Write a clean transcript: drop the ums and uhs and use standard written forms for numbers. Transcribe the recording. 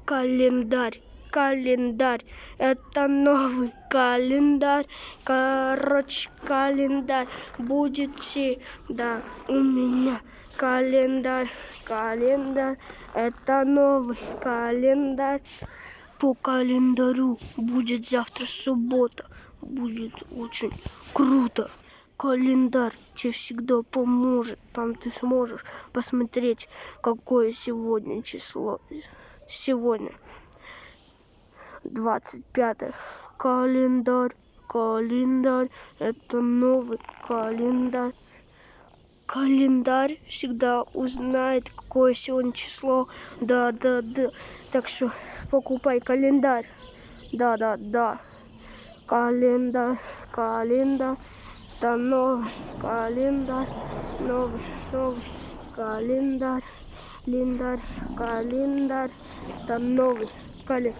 Календарь, календарь, это новый календарь. Короче, календарь будет всегда у меня. Календарь, календарь, это новый календарь. По календарю будет завтра суббота. Будет очень круто. Календарь тебе всегда поможет. Там ты сможешь посмотреть, какое сегодня число. Сегодня 25. Календарь, календарь, это новый календарь. Календарь всегда узнает, какое сегодня число. Да. Так что покупай календарь. Да. Календарь, календарь. Это новый календарь. Новый календарь. Календарь. Это новый календарь.